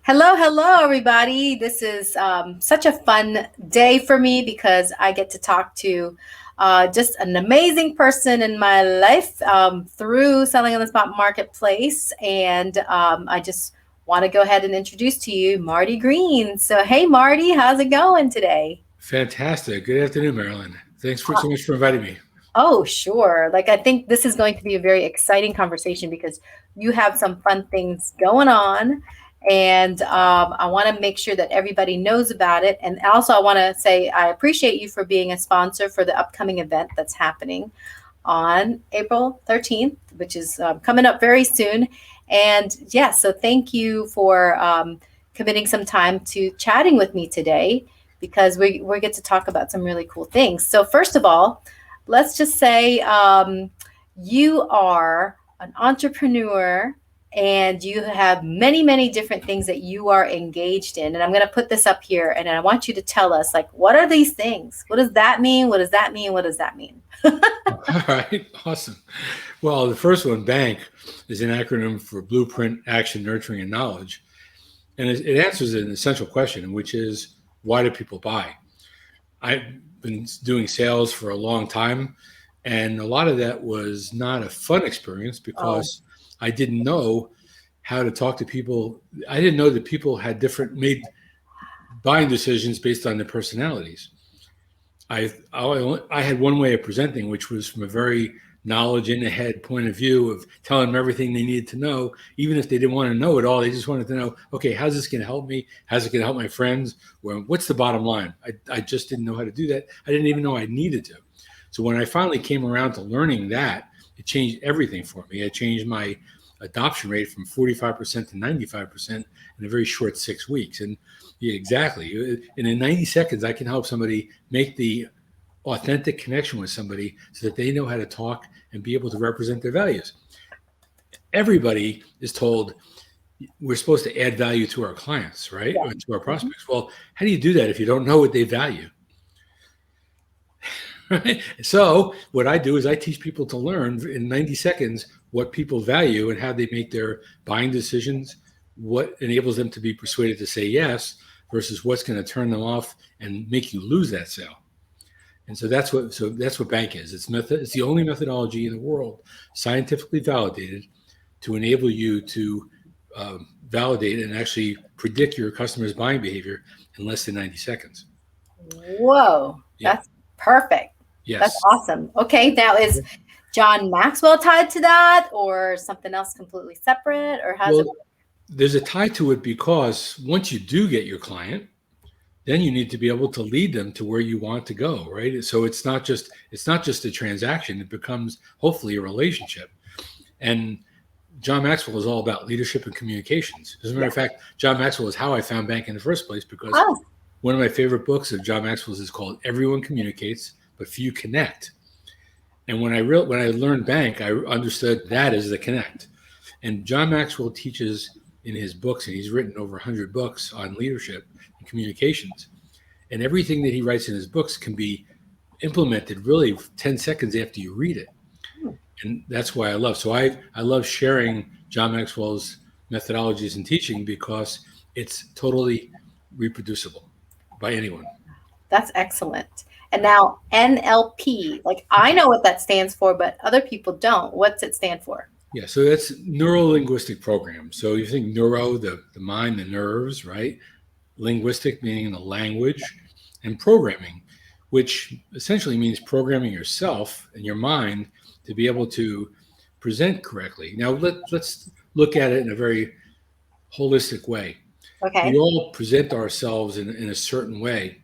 Hello, hello, everybody. This is such a fun day for me because I get to talk to just an amazing person in my life through Selling on the Spot Marketplace. And I just want to go ahead and introduce to you Marty Green. So, hey, Marty, how's it going today? Fantastic. Good afternoon, Marilyn. Thanks for so much for inviting me. Oh, sure. Like, I think this is going to be a very exciting conversation because you have some fun things going on. And I want to make sure that everybody knows about it. And also, I want to say I appreciate you for being a sponsor for the upcoming event that's happening on April 13th, which is coming up very soon. And yeah, so thank you for committing some time to chatting with me today because we get to talk about some really cool things. So, first of all, let's just say you are an entrepreneur and you have many, many different things that you are engaged in. And I'm going to put this up here and I want you to tell us, like, what are these things? What does that mean? What does that mean? What does that mean? All right. Awesome. Well, the first one, BANK, is an acronym for Blueprint, Action, Nurturing, and Knowledge. And it answers an essential question, which is why do people buy? I've been doing sales for a long time, and a lot of that was not a fun experience Oh, because I didn't know how to talk to people. I didn't know that people had made buying decisions based on their personalities. I had one way of presenting, which was from a very knowledge in the head point of view of telling them everything they needed to know, even if they didn't want to know it all. They just wanted to know, okay, how's this going to help me? How's it going to help my friends? Or what's the bottom line? I just didn't know how to do that. I didn't even know I needed to. So when I finally came around to learning that, it changed everything for me. It changed my adoption rate from 45% to 95% in a very short 6 weeks. And yeah, exactly. And in 90 seconds, I can help somebody make the authentic connection with somebody so that they know how to talk and be able to represent their values. Everybody is told we're supposed to add value to our clients, right? yeah. Or to our Mhm. prospects. Well, how do you do that if you don't know what they value? Right? So, what I do is I teach people to learn in 90 seconds what people value and how they make their buying decisions, what enables them to be persuaded to say yes versus what's going to turn them off and make you lose that sale. And so that's what BANK is. It's the only methodology in the world scientifically validated to enable you to validate and actually predict your customer's buying behavior in less than 90 seconds. Whoa, Yeah. that's perfect. That's Yes. awesome. Okay, now is John Maxwell tied to that or something else completely separate or how's it Well, work? there's a tie to it because once you do get your client, then you need to be able to lead them to where you want to go, right? So it's not just a transaction; it becomes hopefully a relationship. And John Maxwell is all about leadership and communications. As a matter Yeah. of fact, John Maxwell is how I found BANK in the first place because Oh, one of my favorite books of John Maxwell's is called "Everyone Communicates, but Few Connect." And when I learned BANK, I understood that is the connect. And John Maxwell teaches in his books, and he's written over 100 books on leadership and communications. And everything that he writes in his books can be implemented really 10 seconds after you read it. hmm, And that's why I love. So I love sharing John Maxwell's methodologies and teaching because it's totally reproducible by anyone. that's excellent. And now NLP, like I know what that stands for, but other people don't. What's it stand for? Yeah, so that's neuro linguistic program. So you think neuro, the mind, the nerves, right? Linguistic meaning the language, and programming, which essentially means programming yourself and your mind to be able to present correctly. Now let's look at it in a very holistic way. We Okay. all present ourselves in a certain way,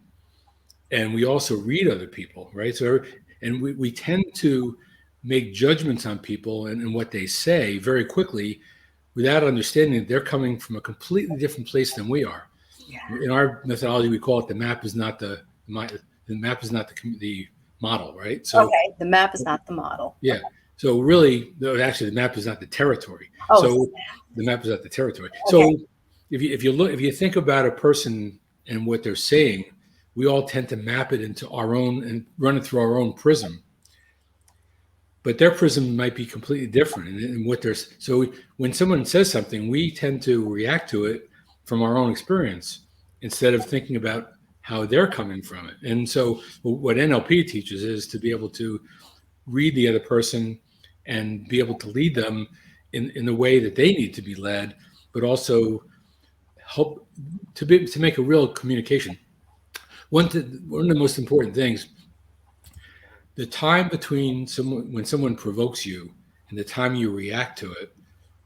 and we also read other people, right? So, and we tend to make judgments on people and what they say very quickly without understanding that they're coming from a completely different place than we are. Yeah. In our methodology, we call it the map is not the model, right? So Okay. The map is not the model. yeah, Okay. so really, no, actually, the map is not the territory. Oh, So the map is not the territory. okay. So if you think about a person and what they're saying, we all tend to map it into our own and run it through our own prism. But their prism might be completely different. And what there's so when someone says something, we tend to react to it from our own experience instead of thinking about how they're coming from it. And so what NLP teaches is to be able to read the other person and be able to lead them in the way that they need to be led, but also help to make a real communication. One of the most important things, the time between when someone provokes you and the time you react to it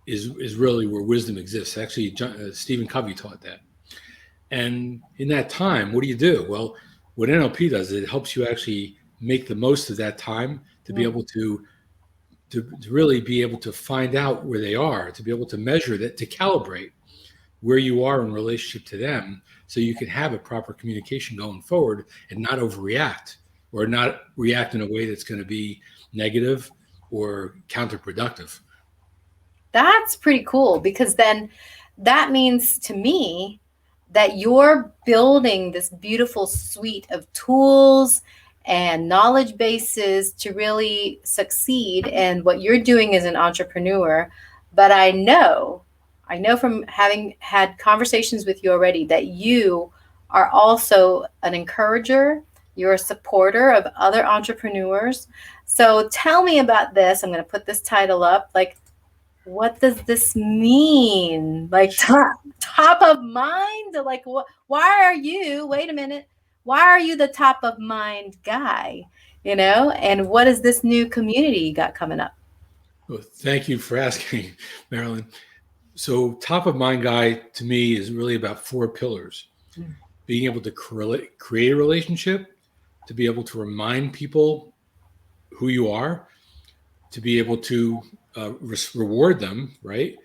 is really where wisdom exists. Actually, Stephen Covey taught that. And in that time, what do? Well, what NLP does is it helps you actually make the most of that time to be able to really be able to find out where they are, to be able to measure that, to calibrate where you are in relationship to them, so you can have a proper communication going forward and not overreact or not react in a way that's going to be negative or counterproductive. That's pretty cool, because then that means to me that you're building this beautiful suite of tools and knowledge bases to really succeed in what you're doing as an entrepreneur. But I know from having had conversations with you already that you are also an encourager. You're a supporter of other entrepreneurs. So tell me about this. I'm going to put this title up. Like, what does this mean? Like top of mind? Like, why are you, wait a minute, why are you the top of mind guy? And what is this new community you got coming up? Well, thank you for asking, Marilyn. So top of mind guy to me is really about 4 pillars. Being able to create a relationship, to be able to remind people who you are, to be able to reward them, right?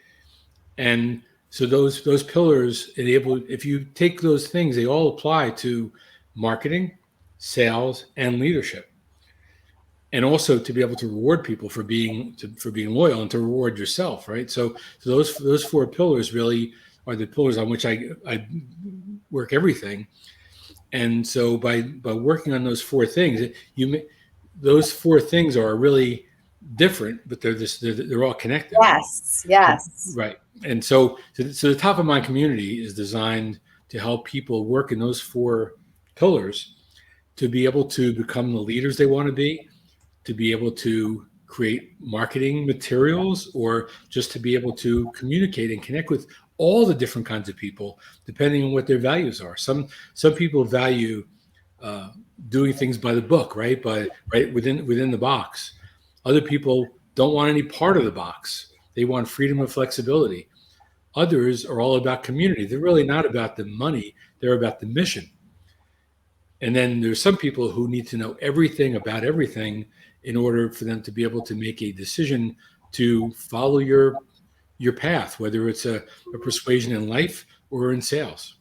And so those pillars if you take those things, they all apply to marketing, sales, and leadership. And also to be able to reward people for being loyal, and to reward yourself, right? So those 4 pillars really are the pillars on which I work everything. And so by working on those 4 things, those 4 things are really different, but they're all connected. Yes. Right. And so the top of mind community is designed to help people work in those 4 pillars to be able to become the leaders they want to be able to create marketing materials, or just to be able to communicate and connect with all the different kinds of people, depending on what their values are. Some people value doing things by the book, right within the box. Other people don't want any part of the box. They want freedom and flexibility. Others are all about community. They're really not about the money. They're about the mission. And then there's some people who need to know everything about everything in order for them to be able to make a decision to follow your path, whether it's a persuasion in life or in sales.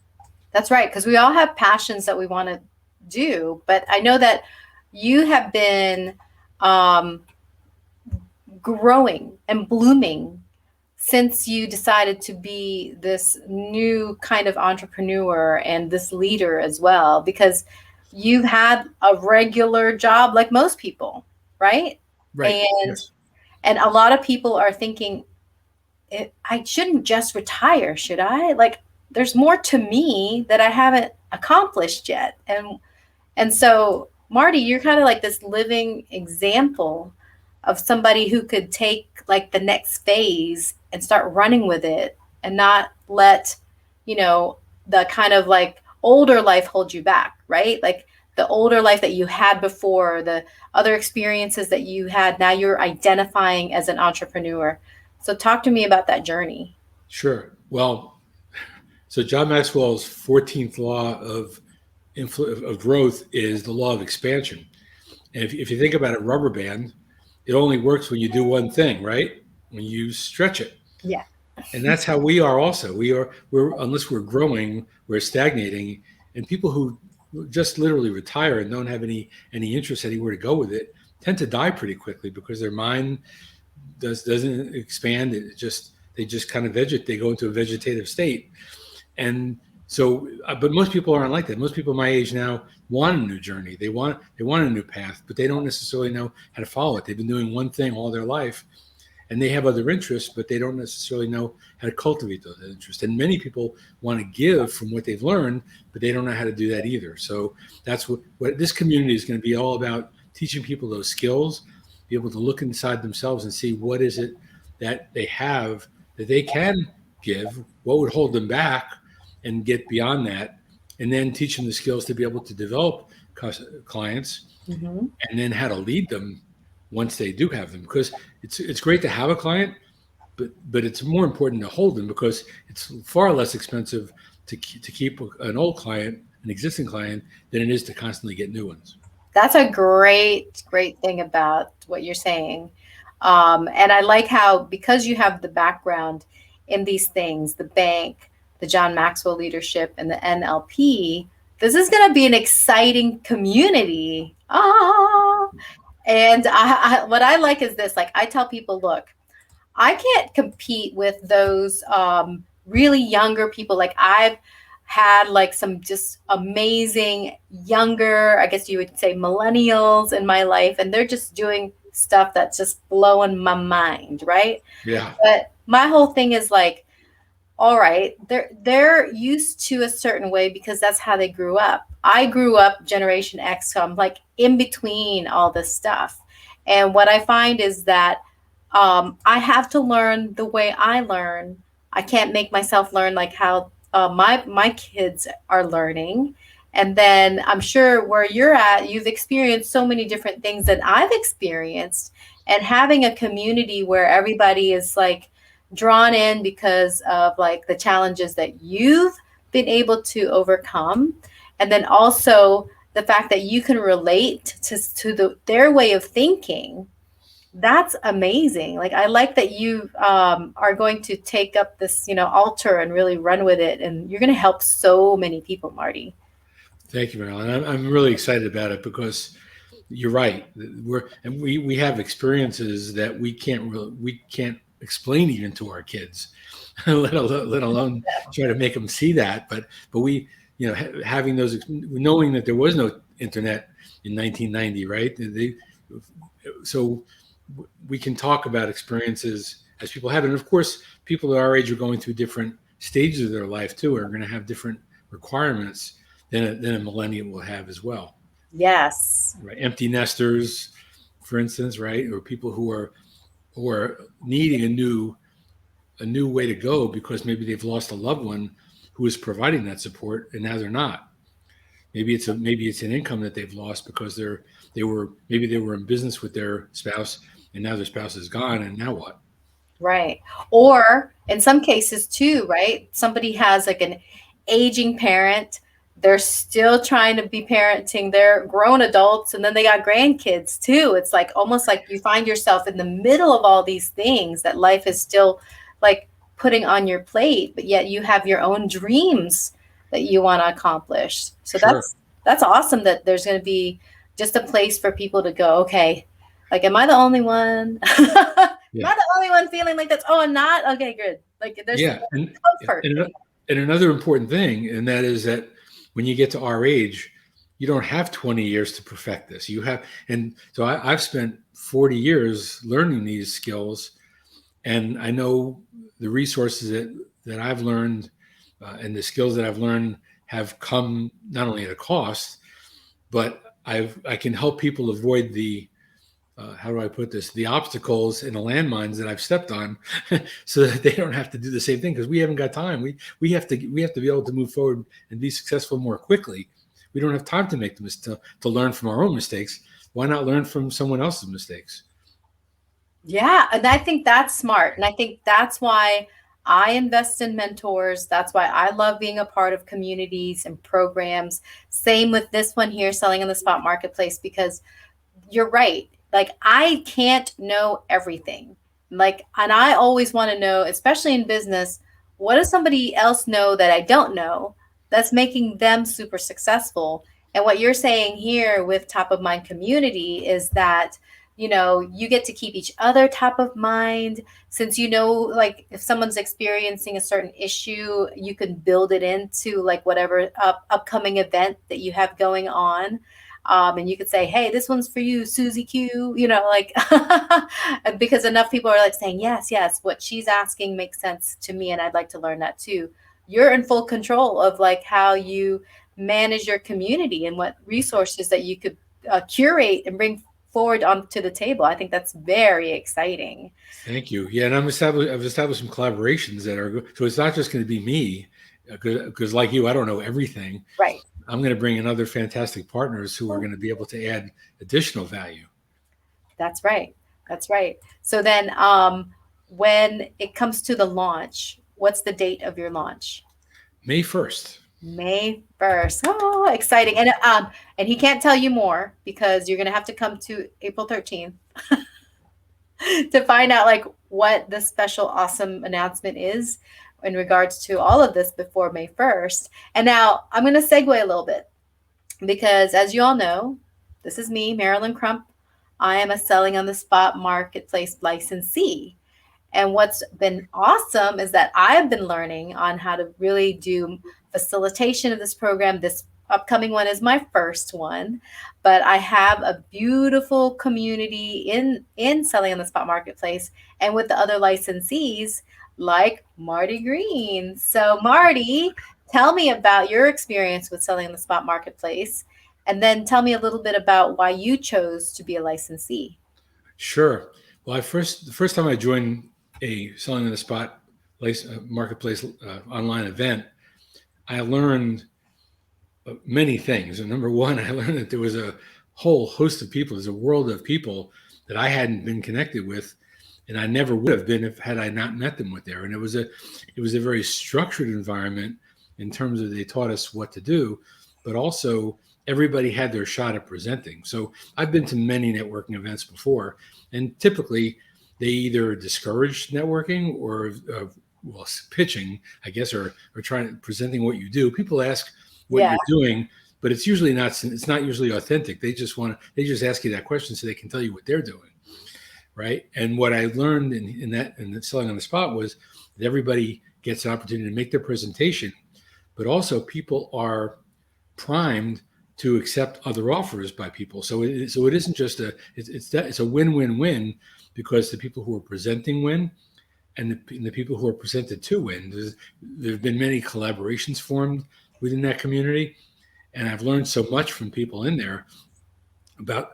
That's right, because we all have passions that we want to do. But I know that you have been growing and blooming since you decided to be this new kind of entrepreneur and this leader as well, because you've had a regular job like most people, right? Right. And a lot of people are thinking, I shouldn't just retire, should I? Like, there's more to me that I haven't accomplished yet. And so, Marty, you're kind of like this living example of somebody who could take like the next phase and start running with it, and not let, the kind of like older life hold you back, right? Like the older life that you had before, the other experiences that you had, now you're identifying as an entrepreneur. So talk to me about that journey. Sure. Well, so John Maxwell's 14th law of growth is the law of expansion. And if you think about a rubber band, it only works when you do one thing, right? When you stretch it. Yeah. And that's how we are also. We're unless we're growing, we're stagnating. And people who just literally retire and don't have any interest anywhere to go with it tend to die pretty quickly, because their mind doesn't expand. They just kind of they go into a vegetative state. And so, but most people aren't like that. Most people my age now want a new journey. They want a new path, but they don't necessarily know how to follow it. They've been doing one thing all their life. and they have other interests, but they don't necessarily know how to cultivate those interests. And many people want to give from what they've learned, but they don't know how to do that either. So that's what this community is going to be all about, teaching people those skills, be able to look inside themselves and see what is it that they have that they can give, what would hold them back, and get beyond that, and then teach them the skills to be able to develop clients, Mm-hmm. and then how to lead them once they do have them. Because it's great to have a client, but it's more important to hold them, because it's far less expensive to keep an old client, an existing client, than it is to constantly get new ones. That's a great thing about what you're saying. And I like how, because you have the background in these things, the bank, the John Maxwell leadership, and the NLP, this is going to be an exciting community. And what I like is this, like, I tell people, look, I can't compete with those really younger people. Like, I've had like some just amazing younger, I guess you would say, millennials in my life, and they're just doing stuff that's just blowing my mind, right? Yeah. But my whole thing is like, all right, they're used to a certain way because that's how they grew up. I grew up Generation X, so I'm like in between all this stuff. And what I find is that I have to learn the way I learn. I can't make myself learn like how my kids are learning. And then I'm sure where you're at, you've experienced so many different things that I've experienced, and having a community where everybody is like drawn in because of like the challenges that you've been able to overcome, and then also the fact that you can relate to their way of thinking. That's amazing. Like, I like that you are going to take up this, altar and really run with it, and you're going to help so many people, Marty. Thank you, Marilyn. I'm really excited about it, because you're right. We have experiences that we can't explain even to our kids, let alone try to make them see that. But we, having those, knowing that there was no internet in 1990, right? So we can talk about experiences as people have it. And of course, people at our age are going through different stages of their life too, are going to have different requirements than a millennial will have as well. Yes. Right. Empty nesters, for instance, right? Or people who are needing a new way to go, because maybe they've lost a loved one who is providing that support, and now they're not. Maybe it's an income that they've lost because they were in business with their spouse, and now their spouse is gone, and now what? Right. Or in some cases too, right? Somebody has like an aging parent. They're still trying to be parenting. They're grown adults, and then they got grandkids too. It's like almost like you find yourself in the middle of all these things that life is still like putting on your plate, but yet you have your own dreams that you want to accomplish. So Sure. that's awesome that there's going to be just a place for people to go, okay, like, am I the only one? Am I the only one feeling like that? Oh, I'm not? Okay, good. Like, there's comfort. And another important thing, and that is that when you get to our age, you don't have 20 years to perfect this. You have, and so I've spent 40 years learning these skills, and I know the resources that I've learned and the skills that I've learned have come not only at a cost, but I can help people avoid the how do I put this? The obstacles and the landmines that I've stepped on, so that they don't have to do the same thing. Because we haven't got time. We have to be able to move forward and be successful more quickly. We don't have time to make to learn from our own mistakes. Why not learn from someone else's mistakes? Yeah, and I think that's smart. And I think that's why I invest in mentors. That's why I love being a part of communities and programs. Same with this one here, Selling in the Spot Marketplace, because you're right. Like, I can't know everything. Like, and I always want to know, especially in business, what does somebody else know that I don't know that's making them super successful? And what you're saying here with Top of Mind Community is that, you get to keep each other top of mind, since like, if someone's experiencing a certain issue, you can build it into like whatever upcoming event that you have going on. And you could say, hey, this one's for you, Susie Q, you know, like, because enough people are like saying, yes, yes, what she's asking makes sense to me. And I'd like to learn that too. You're in full control of like how you manage your community and what resources that you could curate and bring forward onto the table. I think that's very exciting. Thank you. Yeah, and I've established some collaborations that are good. So it's not just going to be me, because like you, I don't know everything. Right. I'm going to bring in other fantastic partners who are going to be able to add additional value. That's right. That's right. So then, when it comes to the launch, what's the date of your launch? May 1st. May 1st. Oh, exciting. And he can't tell you more because you're going to have to come to April 13th to find out like what the special awesome announcement is in regards to all of this before May 1st. And now I'm going to segue a little bit because as you all know, this is me, Marilyn Crump. I am a selling on the spot marketplace licensee. And what's been awesome is that I've been learning on how to really do facilitation of this program. This upcoming one is my first one, but I have a beautiful community in selling on the spot marketplace and with the other licensees like Marty Green. So Marty, tell me about your experience with selling on the spot marketplace and then tell me a little bit about why you chose to be a licensee. Sure. Well, the first time I joined a selling on the spot marketplace online event, I learned many things. And number one, I learned that there was a whole host of people. There's a world of people that I hadn't been connected with, and I never would have been if had I not met them with there. And it was a very structured environment in terms of they taught us what to do, but also everybody had their shot at presenting. So I've been to many networking events before, and typically they either discourage networking or well, pitching, I guess, or trying presenting what you do. People ask what Yeah. you're doing, but it's usually not. It's not usually authentic. They just ask you that question so they can tell you what they're doing, right? And what I learned in the selling on the spot was that everybody gets an opportunity to make their presentation, but also people are primed to accept other offers by people. So it isn't just it's a win-win-win because the people who are presenting win and the people who are presented to win. There have been many collaborations formed within that community, and I've learned so much from people in there about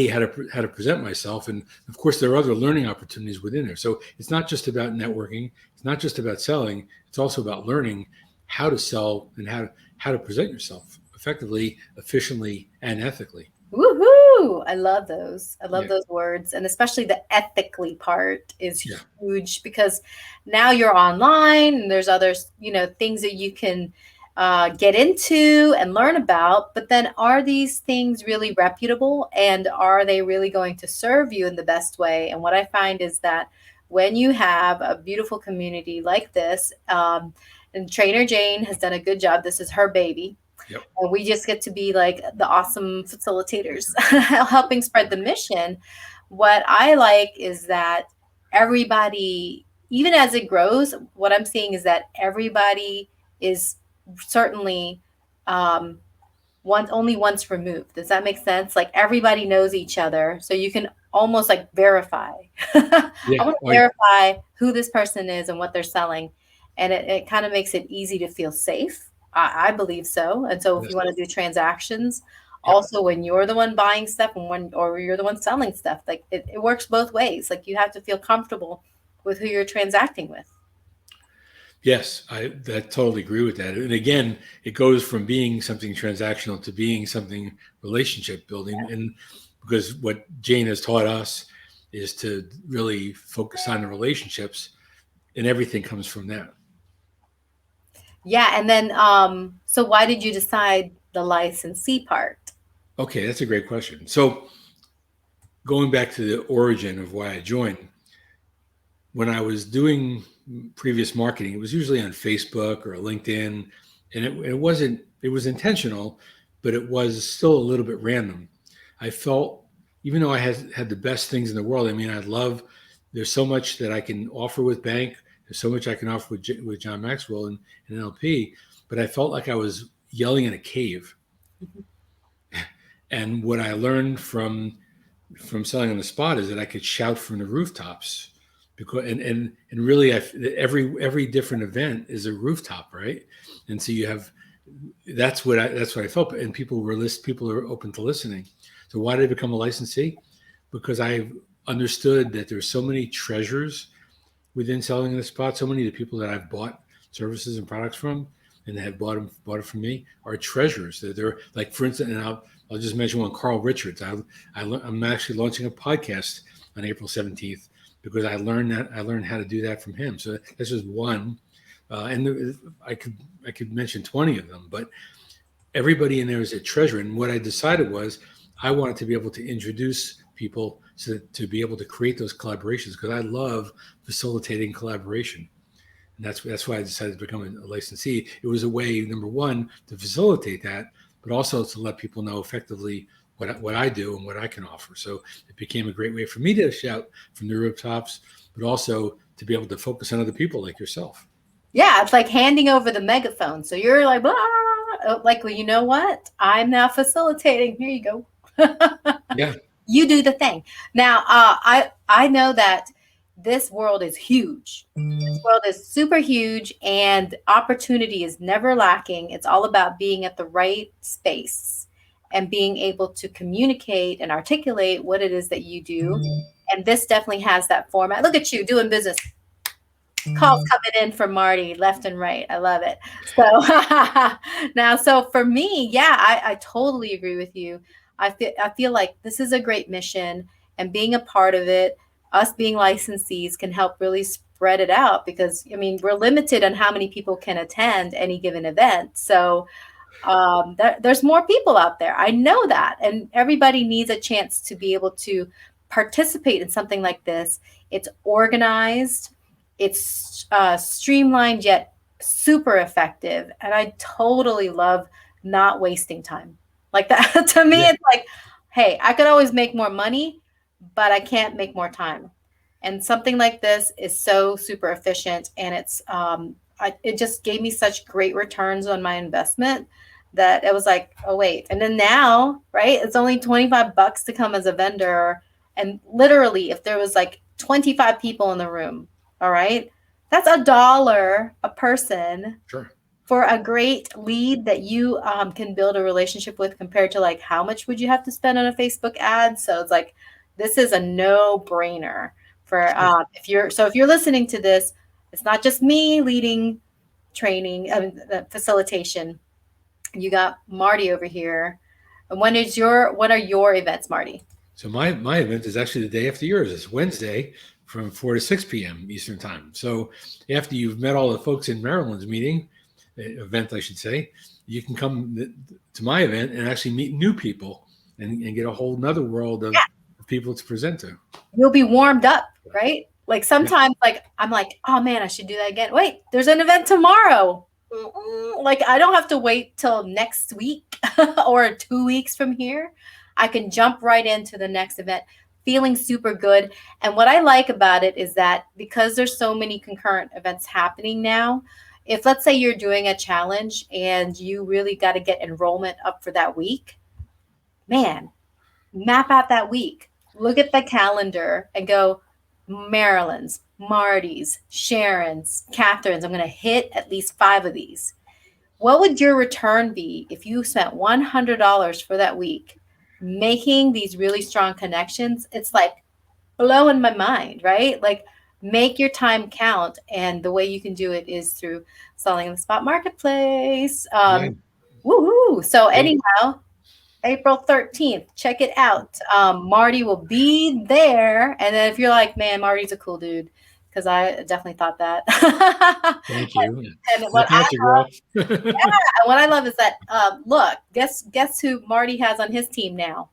how to present myself, and of course there are other learning opportunities within there. So it's not just about networking, it's not just about selling, it's also about learning how to sell and how to present yourself effectively, efficiently, and ethically. Woohoo! I love those. I love Yeah. those words. And especially the ethically part is Yeah. huge because now you're online and there's other, things that you can get into and learn about. But then are these things really reputable and are they really going to serve you in the best way? And what I find is that when you have a beautiful community like this, and Trainer Jane has done a good job. This is her baby. Yep. And we just get to be like the awesome facilitators helping spread the mission. What I like is that everybody, even as it grows, what I'm seeing is that everybody is certainly um, only once removed. Does that make sense? Like everybody knows each other. So you can almost like verify. I Yeah. want to verify who this person is and what they're selling. And it kind of makes it easy to feel safe. I believe so. And so if Yes. you want to do transactions, Yep. also when you're the one buying stuff or you're the one selling stuff, like it works both ways. Like you have to feel comfortable with who you're transacting with. Yes, I totally agree with that. And again, it goes from being something transactional to being something relationship building. And because what Jane has taught us is to really focus on the relationships, and everything comes from that. Yeah. And then, so why did you decide the licensee part? Okay, that's a great question. So going back to the origin of why I joined, when I was doing previous marketing, it was usually on Facebook or LinkedIn, and it was intentional, but it was still a little bit random. I felt, even though I had the best things in the world, I mean, there's so much that I can offer with bank, there's so much I can offer with John Maxwell and NLP, but I felt like I was yelling in a cave. And what I learned from selling on the spot is that I could shout from the rooftops, because and really every different event is a rooftop, right? And so you have that's what I felt, and people are open to listening. So why did I become a licensee? Because I understood that there's so many treasures within selling in the spot. So many of the people that I've bought services and products from and that have bought it from me are treasures. They're like, for instance, and I'll just mention one, Carl Richards. I'm actually launching a podcast on April 17th because I learned how to do that from him. So this is one, and I could mention 20 of them, but everybody in there is a treasure. And what I decided was I wanted to be able to introduce people to be able to create those collaborations, because I love facilitating collaboration. And that's why I decided to become a licensee. It was a way, number one, to facilitate that, but also to let people know effectively what I do and what I can offer. So it became a great way for me to shout from the rooftops, but also to be able to focus on other people like yourself. Yeah, it's like handing over the megaphone. So you're like, blah, like, well, you know what? I'm now facilitating. Here you go. Yeah. You do the thing. Now, I know that this world is huge. This world is super huge, and opportunity is never lacking. It's all about being at the right space and being able to communicate and articulate what it is that you do. And this definitely has that format. Look at you doing business. Calls coming in from Marty left and right. I love it. So now, so for me, yeah, I totally agree with you. I feel like this is a great mission, and being a part of it, us being licensees can help really spread it out, because I mean, we're limited on how many people can attend any given event. So there's more people out there. I know that, and everybody needs a chance to be able to participate in something like this. It's organized, it's streamlined yet super effective, and I totally love not wasting time like that. To me, Yeah. it's like, hey, I could always make more money, but I can't make more time. And something like this is so super efficient, and it just gave me such great returns on my investment that it was like, oh wait. And then now, right, it's only $25 to come as a vendor. And literally, if there was like 25 people in the room, all right, that's $1 a person. Sure. For a great lead that you can build a relationship with, compared to like how much would you have to spend on a Facebook ad. So it's like, this is a no-brainer for if you're listening to this. It's not just me leading training, facilitation. You got Marty over here. And what are your events, Marty? So my event is actually the day after yours. It's Wednesday from 4 to 6 p.m. Eastern time. So after you've met all the folks in Maryland's event, I should say, you can come to my event and actually meet new people and get a whole nother world of people to present to. You'll be warmed up, right? Like sometimes, like I'm like, oh man, I should do that again. Wait, there's an event tomorrow. Like I don't have to wait till next week or 2 weeks from here. I can jump right into the next event, feeling super good. And what I like about it is that because there's so many concurrent events happening now, if let's say you're doing a challenge and you really got to get enrollment up for that week, man, map out that week. Look at the calendar and go, Marilyn's, Marty's, Sharon's, Catherine's. I'm going to hit at least 5 of these. What would your return be if you spent $100 for that week, making these really strong connections? It's like blowing my mind, right? Like, make your time count. And the way you can do it is through selling in the spot marketplace. Woohoo. So anyhow, April 13th, check it out. Marty will be there. And then if you're like, man, Marty's a cool dude, because I definitely thought that. Thank you. And what I love is that, look, guess who Marty has on his team now?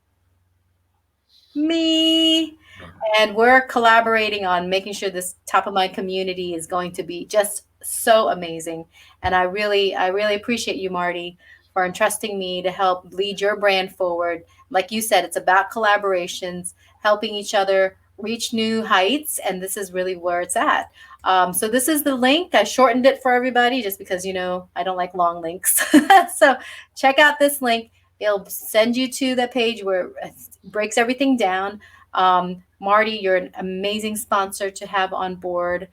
Me. And we're collaborating on making sure this top of my community is going to be just so amazing. And I really appreciate you, Marty, for entrusting me to help lead your brand forward. Like you said, it's about collaborations, helping each other reach new heights. And this is really where it's at. So this is the link. I shortened it for everybody just because, I don't like long links. So check out this link. It'll send you to the page where it breaks everything down. Marty, you're an amazing sponsor to have on board.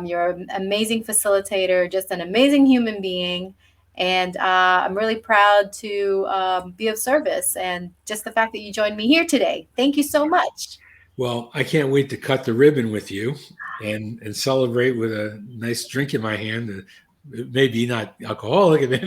You're an amazing facilitator, just an amazing human being. And I'm really proud to be of service. And just the fact that you joined me here today. Thank you so much. Well, I can't wait to cut the ribbon with you and celebrate with a nice drink in my hand. It may be not alcoholic. It may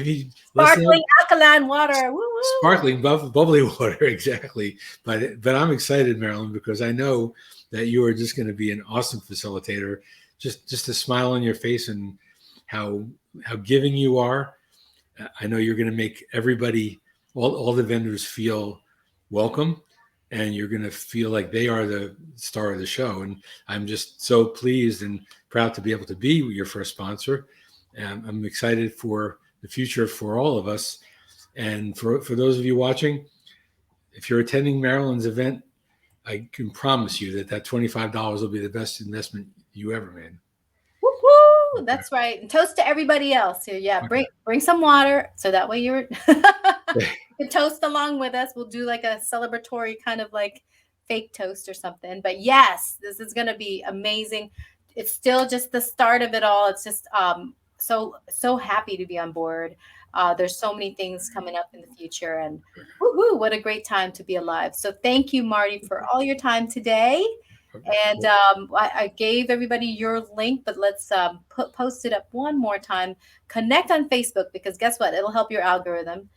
be Sparkling alkaline water. Woo-woo. Sparkling bubbly water, exactly. But I'm excited, Marilyn, because I know that you are just going to be an awesome facilitator. Just a smile on your face and how giving you are. I know you're going to make everybody, all the vendors feel welcome, and you're going to feel like they are the star of the show. And I'm just so pleased and proud to be able to be your first sponsor. And I'm excited for the future for all of us. And for those of you watching, if you're attending Marilyn's event, I can promise you that $25 will be the best investment you ever made. Woo-hoo! That's right. And toast to everybody else here. Yeah, bring some water so that way you can toast along with us. We'll do like a celebratory kind of like fake toast or something. But yes, this is going to be amazing. It's still just the start of it all. It's just so happy to be on board. There's so many things coming up in the future, and woohoo, what a great time to be alive. So thank you, Marty, for all your time today. And I gave everybody your link, but let's post it up one more time. Connect on Facebook, because guess what? It'll help your algorithm.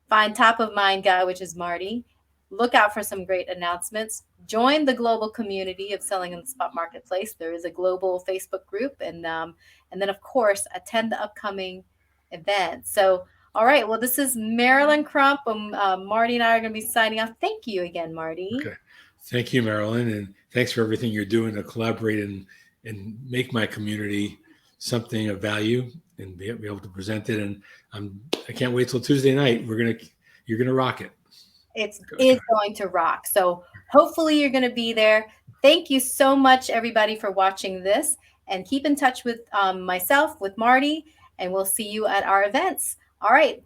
Find Top of Mind Guy, which is Marty. Look out for some great announcements. Join the global community of Selling in the Spot Marketplace. There is a global Facebook group, and then of course attend the upcoming event. So, all right. Well, this is Marilyn Crump. Marty and I are going to be signing off. Thank you again, Marty. Okay. Thank you, Marilyn, and thanks for everything you're doing to collaborate and make my community something of value and be able to present it. And I can't wait till Tuesday night. You're gonna rock it. It's going to rock. So hopefully you're going to be there. Thank you so much, everybody, for watching this, and keep in touch with myself, with Marty, and we'll see you at our events. All right.